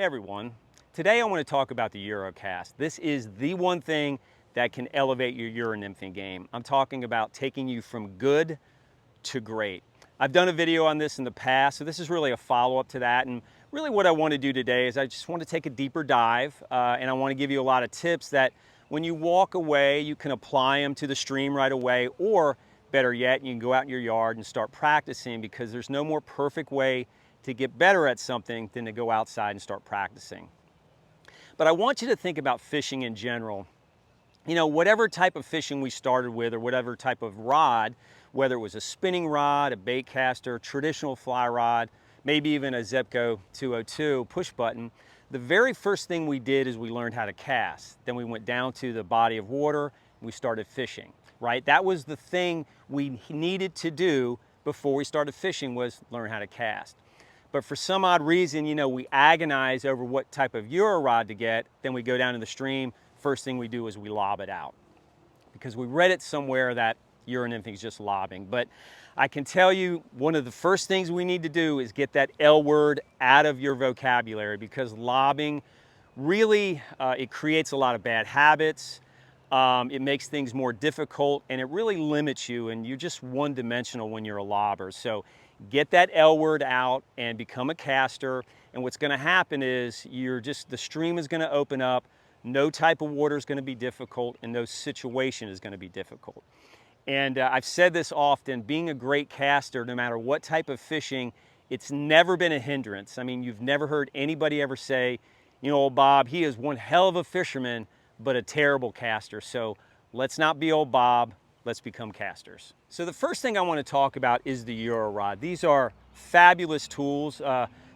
Hey everyone, today I want to talk about the Euro cast. This is the one thing that can elevate your Euro nymphing game. I'm talking about taking you from good to great. I've done a video on this in the past, so this is really a follow-up to that. And really what I want to do today is I just want to take a deeper dive and I want to give you a lot of tips that when you walk away, you can apply them to the stream right away, or better yet, you can go out in your yard and start practicing, because there's no more perfect way to get better at something than to go outside and start practicing. But I want you to think about fishing in general. You know, whatever type of fishing we started with, or whatever type of rod, whether it was a spinning rod, a bait caster, traditional fly rod, maybe even a Zebco 202 push button, the very first thing we did is we learned how to cast. Then we went down to the body of water and we started fishing, right? That was the thing we needed to do before we started fishing, was learn how to cast. But for some odd reason, you know, we agonize over what type of Euro rod to get. Then we go down to the stream. First thing we do is we lob it out, because we read it somewhere that Euro nymphing is just lobbing. But I can tell you, one of the first things we need to do is get that L word out of your vocabulary, because lobbing really, it creates a lot of bad habits. It makes things more difficult, and it really limits you, and you're just one-dimensional when you're a lobber. So get that L word out and become a caster. And what's going to happen is the stream is going to open up. No type of water is going to be difficult, and no situation is going to be difficult. And I've said this often, being a great caster, no matter what type of fishing, it's never been a hindrance. I mean, you've never heard anybody ever say, you know, old Bob, he is one hell of a fisherman, but a terrible caster. So let's not be old Bob, let's become casters. So the first thing I want to talk about is the Euro rod. These are fabulous tools,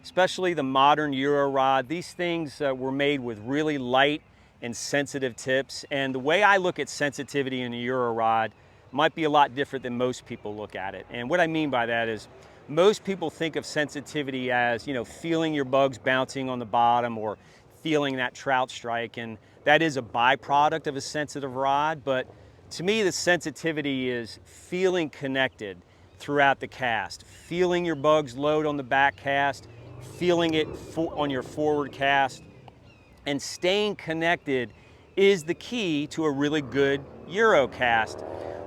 especially the modern Euro rod. These things were made with really light and sensitive tips. And the way I look at sensitivity in a Euro rod might be a lot different than most people look at it. And what I mean by that is, most people think of sensitivity as, you know, feeling your bugs bouncing on the bottom, or feeling that trout strike. And that is a byproduct of a sensitive rod. But to me, the sensitivity is feeling connected throughout the cast, feeling your bugs load on the back cast, feeling it on your forward cast, and staying connected is the key to a really good Euro cast.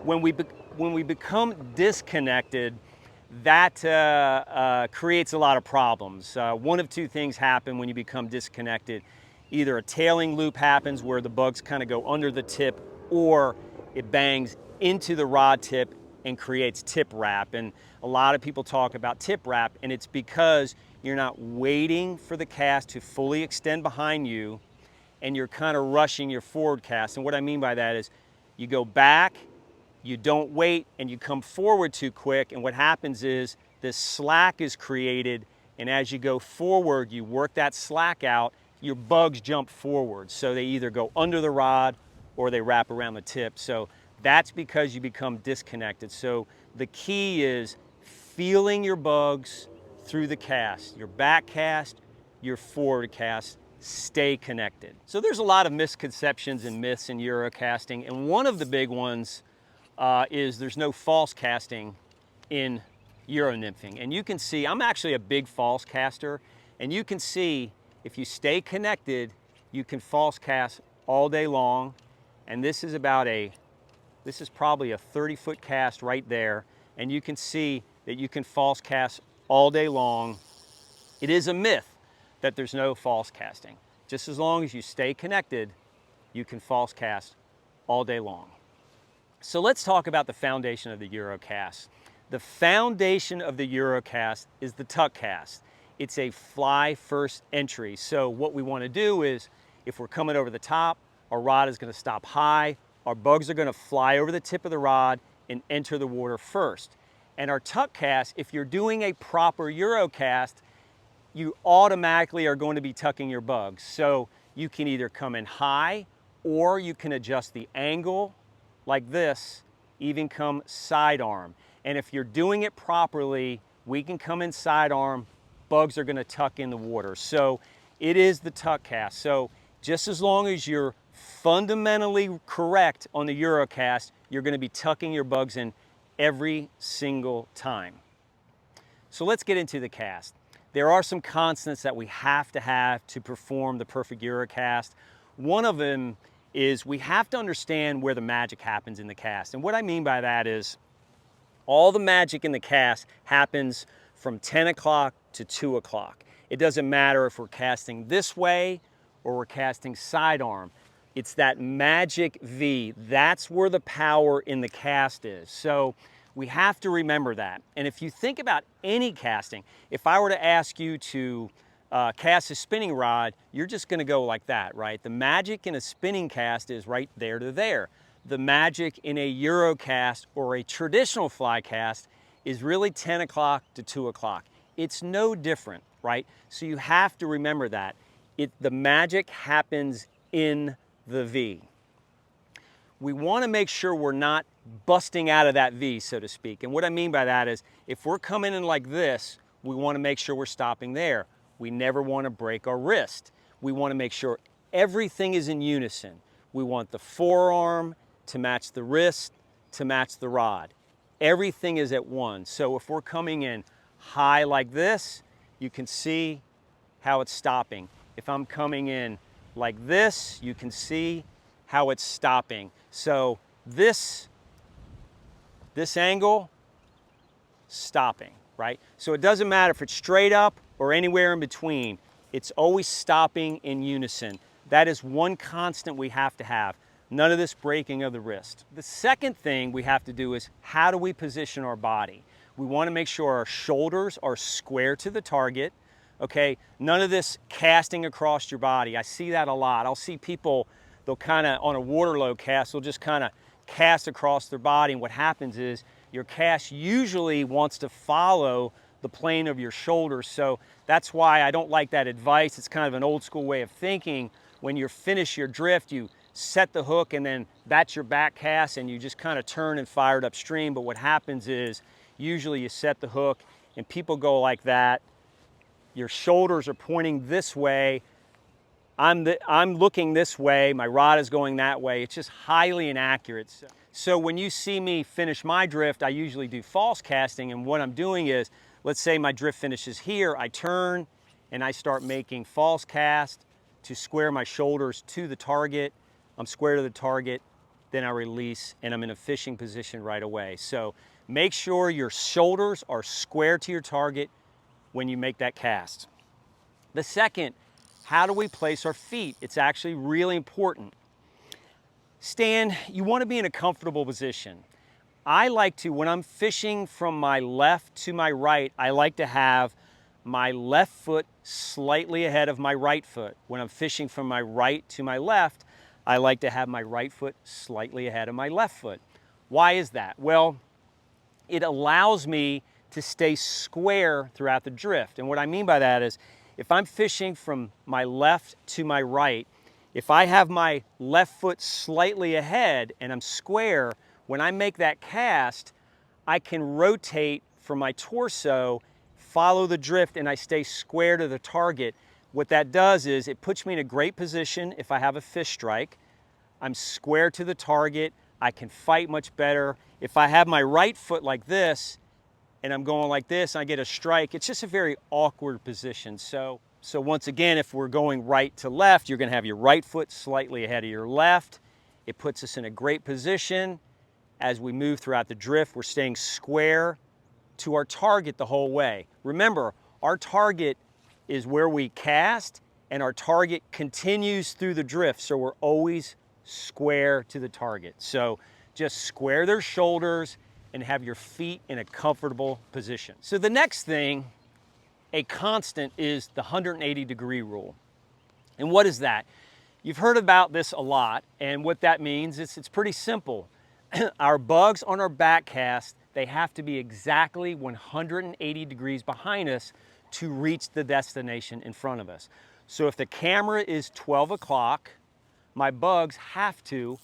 When we become disconnected, that creates a lot of problems. One of two things happen when you become disconnected. Either a tailing loop happens where the bugs kind of go under the tip, or it bangs into the rod tip and creates tip wrap. And a lot of people talk about tip wrap, and it's because you're not waiting for the cast to fully extend behind you, and you're kind of rushing your forward cast. And what I mean by that is, you go back, you don't wait, and you come forward too quick, and what happens is this slack is created, and as you go forward, you work that slack out, your bugs jump forward. So they either go under the rod or they wrap around the tip. So that's because you become disconnected. So the key is feeling your bugs through the cast, your back cast, your forward cast. Stay connected. So there's a lot of misconceptions and myths in Euro casting, and one of the big ones is there's no false casting in Euro nymphing. And you can see, I'm actually a big false caster, and you can see if you stay connected, you can false cast all day long. And this is probably a 30-foot cast right there, and you can see that you can false cast all day long. It is a myth that there's no false casting. Just as long as you stay connected, you can false cast all day long. So let's talk about the foundation of the Euro cast. The foundation of the Euro cast is the tuck cast. It's a fly first entry. So what we want to do is, if we're coming over the top, our rod is going to stop high, our bugs are going to fly over the tip of the rod and enter the water first. And our tuck cast, if you're doing a proper Euro cast, you automatically are going to be tucking your bugs. So you can either come in high, or you can adjust the angle like this, even come sidearm. And if you're doing it properly, we can come in sidearm, bugs are going to tuck in the water. So it is the tuck cast. So just as long as you're fundamentally correct on the Euro cast, you're going to be tucking your bugs in every single time. So let's get into the cast. there are some constants that we have to perform the perfect Eurocast. One of them is we have to understand where the magic happens in the cast. And what I mean by that is all the magic in the cast happens from 10 o'clock to 2 o'clock. It doesn't matter if we're casting this way or we're casting sidearm. It's that magic V. That's where the power in the cast is. So we have to remember that. And if you think about any casting, if I were to ask you to cast a spinning rod, you're just gonna go like that, right? The magic in a spinning cast is right there to there. The magic in a Euro cast or a traditional fly cast is really 10 o'clock to 2 o'clock. It's no different, right? So you have to remember that. The magic happens in the V. We want to make sure we're not busting out of that V, so to speak. And what I mean by that is if we're coming in like this, we want to make sure we're stopping there. We never want to break our wrist. We want to make sure everything is in unison. We want the forearm to match the wrist, to match the rod. Everything is at one. So if we're coming in high like this, you can see how it's stopping. If I'm coming in like this, you can see how it's stopping. So this angle, stopping, right? So it doesn't matter if it's straight up or anywhere in between. It's always stopping in unison. That is one constant we have to have. None of this breaking of the wrist. The second thing we have to do is how do we position our body? We want to make sure our shoulders are square to the target. Okay, none of this casting across your body. I see that a lot. I'll see people, they'll kind of, on a waterlow cast, they'll just kind of cast across their body. And what happens is your cast usually wants to follow the plane of your shoulders. So that's why I don't like that advice. It's kind of an old school way of thinking. When you finish your drift, you set the hook and then that's your back cast and you just kind of turn and fire it upstream. But what happens is usually you set the hook and people go like that. Your shoulders are pointing this way. I'm looking this way. My rod is going that way. It's just highly inaccurate. So when you see me finish my drift, I usually do false casting. And what I'm doing is, let's say my drift finishes here. I turn and I start making false cast to square my shoulders to the target. I'm square to the target, then I release and I'm in a fishing position right away. So make sure your shoulders are square to your target when you make that cast. The second, how do we place our feet? It's actually really important. Stan, you want to be in a comfortable position. I like to, when I'm fishing from my left to my right, I like to have my left foot slightly ahead of my right foot. When I'm fishing from my right to my left, I like to have my right foot slightly ahead of my left foot. Why is that? Well, it allows me to stay square throughout the drift. And what I mean by that is, if I'm fishing from my left to my right, if I have my left foot slightly ahead and I'm square, when I make that cast, I can rotate from my torso, follow the drift, and I stay square to the target. What that does is it puts me in a great position if I have a fish strike. I'm square to the target. I can fight much better. If I have my right foot like this, and I'm going like this, and I get a strike, it's just a very awkward position. So once again, if we're going right to left, you're gonna have your right foot slightly ahead of your left. It puts us in a great position. As we move throughout the drift, we're staying square to our target the whole way. Remember, our target is where we cast, and our target continues through the drift, so we're always square to the target. So just square their shoulders and have your feet in a comfortable position. So the next thing, a constant, is the 180-degree rule. And what is that? You've heard about this a lot, and what that means is it's pretty simple. Our bugs on our back cast, they have to be exactly 180 degrees behind us to reach the destination in front of us. So if the camera is 12 o'clock, my bugs have to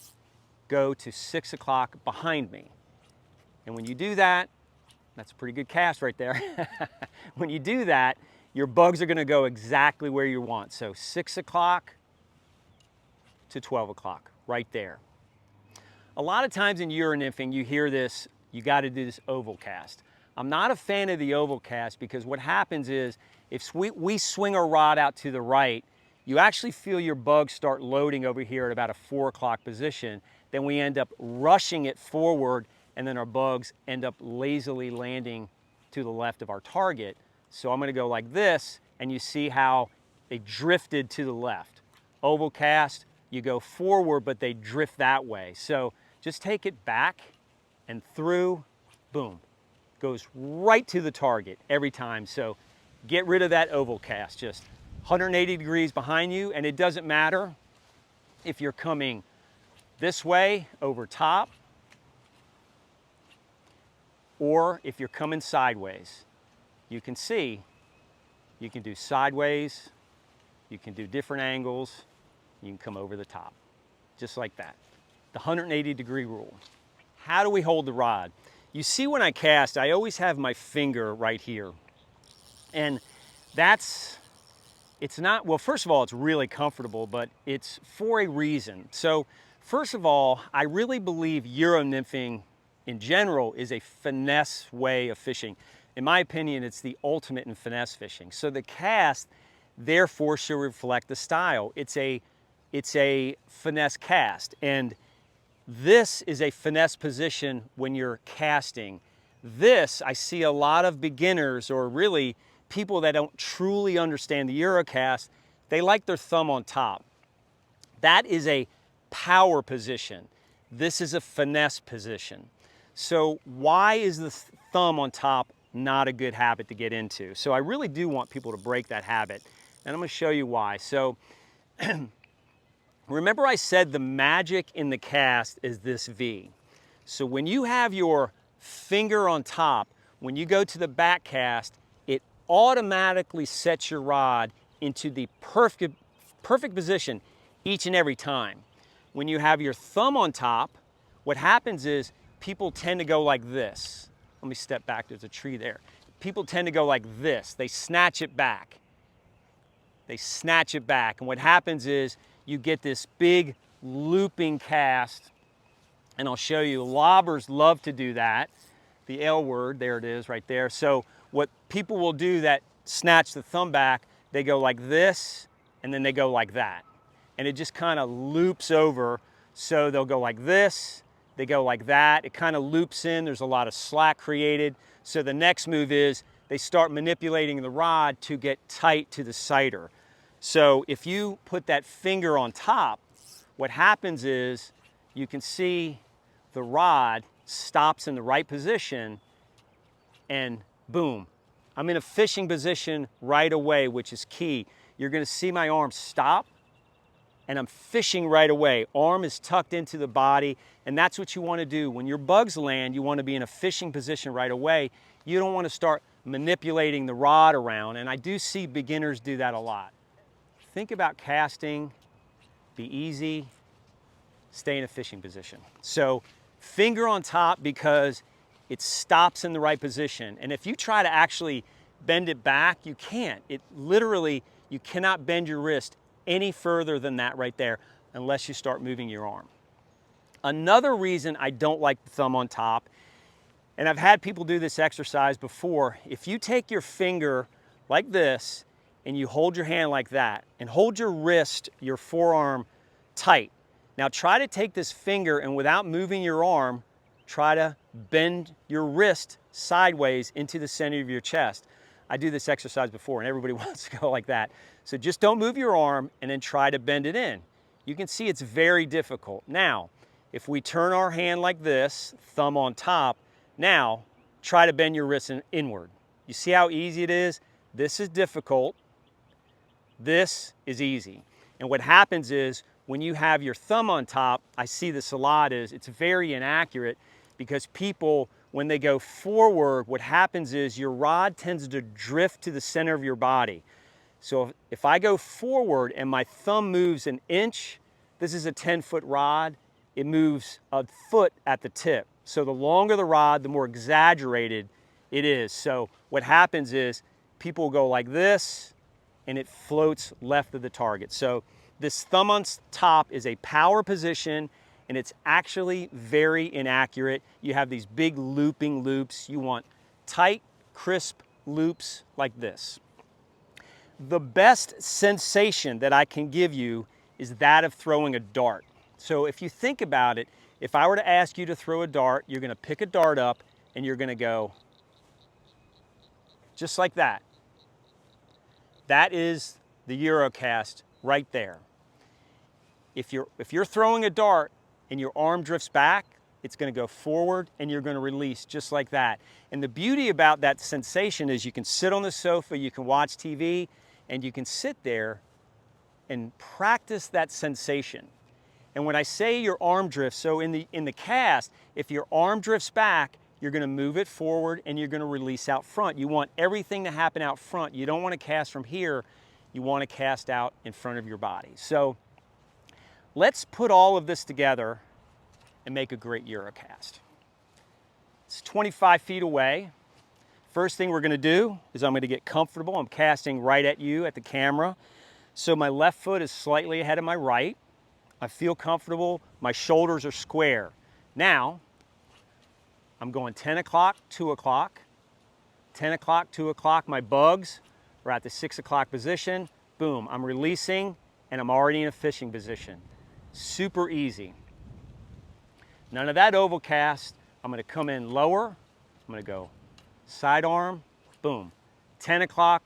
go to 6 o'clock behind me. And when you do that, that's a pretty good cast right there. When you do that, your bugs are gonna go exactly where you want. So 6 o'clock to 12 o'clock, right there. A lot of times in Euro nymphing, you hear this, you gotta do this oval cast. I'm not a fan of the oval cast because what happens is if we swing our rod out to the right, you actually feel your bugs start loading over here at about a 4 o'clock position. Then we end up rushing it forward, and then our bugs end up lazily landing to the left of our target. So I'm gonna go like this, and you see how they drifted to the left. Oval cast, you go forward, but they drift that way. So just take it back and through, boom. Goes right to the target every time. So get rid of that oval cast, just 180 degrees behind you, and it doesn't matter if you're coming this way over top or if you're coming sideways. You can see, you can do sideways, you can do different angles, you can come over the top, just like that. The 180 degree rule. How do we hold the rod? You see when I cast, I always have my finger right here. And it's not, well, first of all, it's really comfortable, but it's for a reason. So first of all, I really believe Euro nymphing in general is a finesse way of fishing. In my opinion, it's the ultimate in finesse fishing. So the cast, therefore, should reflect the style. It's a finesse cast. And this is a finesse position when you're casting. This, I see a lot of beginners or really people that don't truly understand the Eurocast, they like their thumb on top. That is a power position. This is a finesse position. So why is the thumb on top not a good habit to get into? So I really do want people to break that habit, and I'm gonna show you why. So remember I said the magic in the cast is this V. So when you have your finger on top, when you go to the back cast, it automatically sets your rod into the perfect position each and every time. When you have your thumb on top, what happens is people tend to go like this. Let me step back, there's a tree there. People tend to go like this. They snatch it back. They snatch it back. And what happens is you get this big looping cast. And I'll show you, lobbers love to do that. The L word, there it is right there. So what people will do that snatch the thumb back, they go like this, and then they go like that. And it just kind of loops over. So they'll go like this, they go like that. It kind of loops in, there's a lot of slack created. So the next move is they start manipulating the rod to get tight to the sighter. So if you put that finger on top, what happens is you can see the rod stops in the right position and boom, I'm in a fishing position right away, which is key. You're gonna see my arm stop and I'm fishing right away. Arm is tucked into the body, and that's what you wanna do. When your bugs land, you wanna be in a fishing position right away. You don't wanna start manipulating the rod around, and I do see beginners do that a lot. Think about casting, be easy, stay in a fishing position. So finger on top because it stops in the right position. And if you try to actually bend it back, you can't. It literally, you cannot bend your wrist any further than that right there unless you start moving your arm. Another reason I don't like the thumb on top, and I've had people do this exercise before, if you take your finger like this and you hold your hand like that and hold your wrist, your forearm tight. Now try to take this finger and without moving your arm, try to bend your wrist sideways into the center of your chest. I do this exercise before and everybody wants to go like that. So just don't move your arm and then try to bend it in. You can see it's very difficult. Now, if we turn our hand like this, thumb on top, now try to bend your wrist inward. You see how easy it is? This is difficult. This is easy. And what happens is when you have your thumb on top, I see this a lot, is it's very inaccurate because people, when they go forward, what happens is your rod tends to drift to the center of your body. So if I go forward and my thumb moves an inch, this is a 10-foot rod, it moves a foot at the tip. So the longer the rod, the more exaggerated it is. So what happens is people go like this and it floats left of the target. So this thumb on top is a power position and it's actually very inaccurate. You have these big looping loops. You want tight, crisp loops like this. The best sensation that I can give you is that of throwing a dart. So if you think about it, if I were to ask you to throw a dart, you're gonna pick a dart up and you're gonna go just like that. That is the Euro cast right there. If you're throwing a dart and your arm drifts back, it's gonna go forward and you're gonna release just like that. And the beauty about that sensation is you can sit on the sofa, you can watch TV, and you can sit there and practice that sensation. And when I say your arm drifts, so in the cast, if your arm drifts back, you're gonna move it forward and you're gonna release out front. You want everything to happen out front. You don't wanna cast from here, you wanna cast out in front of your body. So let's put all of this together and make a great Euro cast. It's 25 feet away. First thing we're gonna do is I'm gonna get comfortable. I'm casting right at you, at the camera. So my left foot is slightly ahead of my right. I feel comfortable, my shoulders are square. Now, I'm going 10 o'clock, 2 o'clock, 10 o'clock, 2 o'clock. My bugs are at the 6 o'clock position. Boom, I'm releasing and I'm already in a fishing position. Super easy. None of that oval cast. I'm gonna come in lower. I'm gonna go sidearm, boom. 10 o'clock,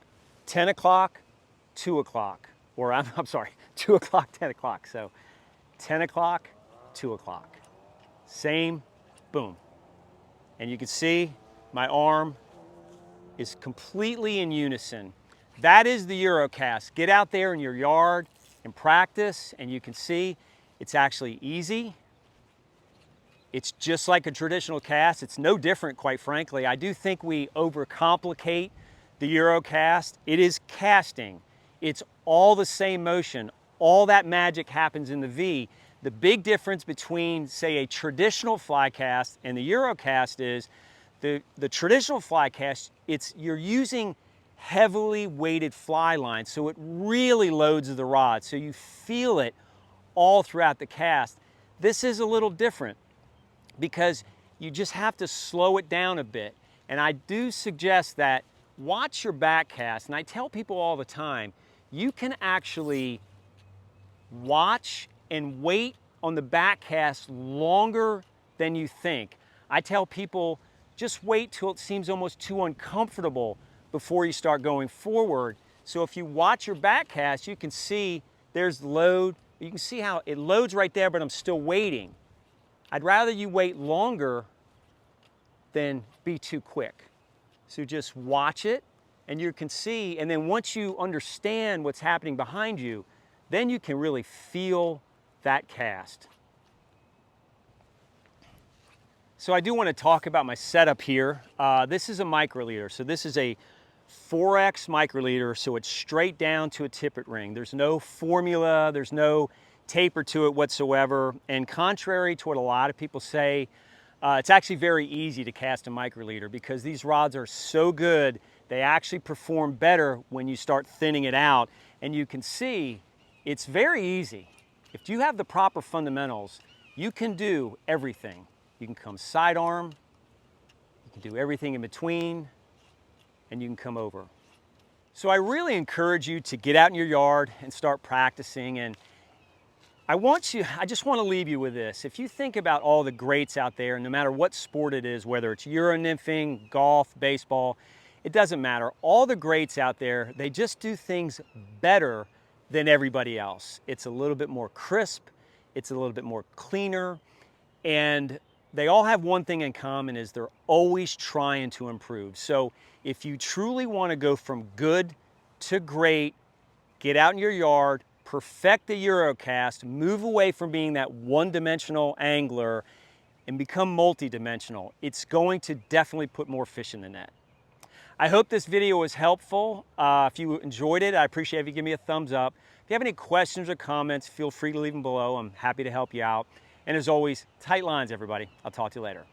10 o'clock, 2 o'clock. Or I'm sorry, 2 o'clock, 10 o'clock. So 10 o'clock, 2 o'clock. Same, boom. And you can see my arm is completely in unison. That is the Euro cast. Get out there in your yard and practice, and you can see it's actually easy. It's just like a traditional cast. It's no different, quite frankly. I do think we overcomplicate the Euro cast. It is casting. It's all the same motion. All that magic happens in the V. The big difference between, say, a traditional fly cast and the Euro cast is the traditional fly cast, you're using heavily weighted fly lines, so it really loads the rod, so you feel it all throughout the cast. This is a little different because you just have to slow it down a bit. And I do suggest that watch your back cast, and I tell people all the time, you can actually watch and wait on the back cast longer than you think. I tell people, just wait till it seems almost too uncomfortable before you start going forward. So if you watch your back cast, you can see there's the load. You can see how it loads right there, but I'm still waiting. I'd rather you wait longer than be too quick. So just watch it and you can see, and then once you understand what's happening behind you, then you can really feel that cast. So I do want to talk about my setup here. This is a microleader. So this is a 4X microleader, so it's straight down to a tippet ring. There's no formula, there's no taper to it whatsoever. And contrary to what a lot of people say, it's actually very easy to cast a microleader because these rods are so good, they actually perform better when you start thinning it out. And you can see it's very easy. If you have the proper fundamentals, you can do everything. You can come sidearm, you can do everything in between, and you can come over. So I really encourage you to get out in your yard and start practicing. And I just want to leave you with this. If you think about all the greats out there, no matter what sport it is, whether it's Euro nymphing, golf, baseball, it doesn't matter. All the greats out there, they just do things better than everybody else. It's a little bit more crisp, it's a little bit more cleaner, and they all have one thing in common is they're always trying to improve. So if you truly want to go from good to great, get out in your yard, perfect the Euro cast, move away from being that one-dimensional angler and become multi-dimensional. It's going to definitely put more fish in the net. I hope this video was helpful. If you enjoyed it, I appreciate if you give me a thumbs up. If you have any questions or comments, feel free to leave them below. I'm happy to help you out. And as always, tight lines, everybody. I'll talk to you later.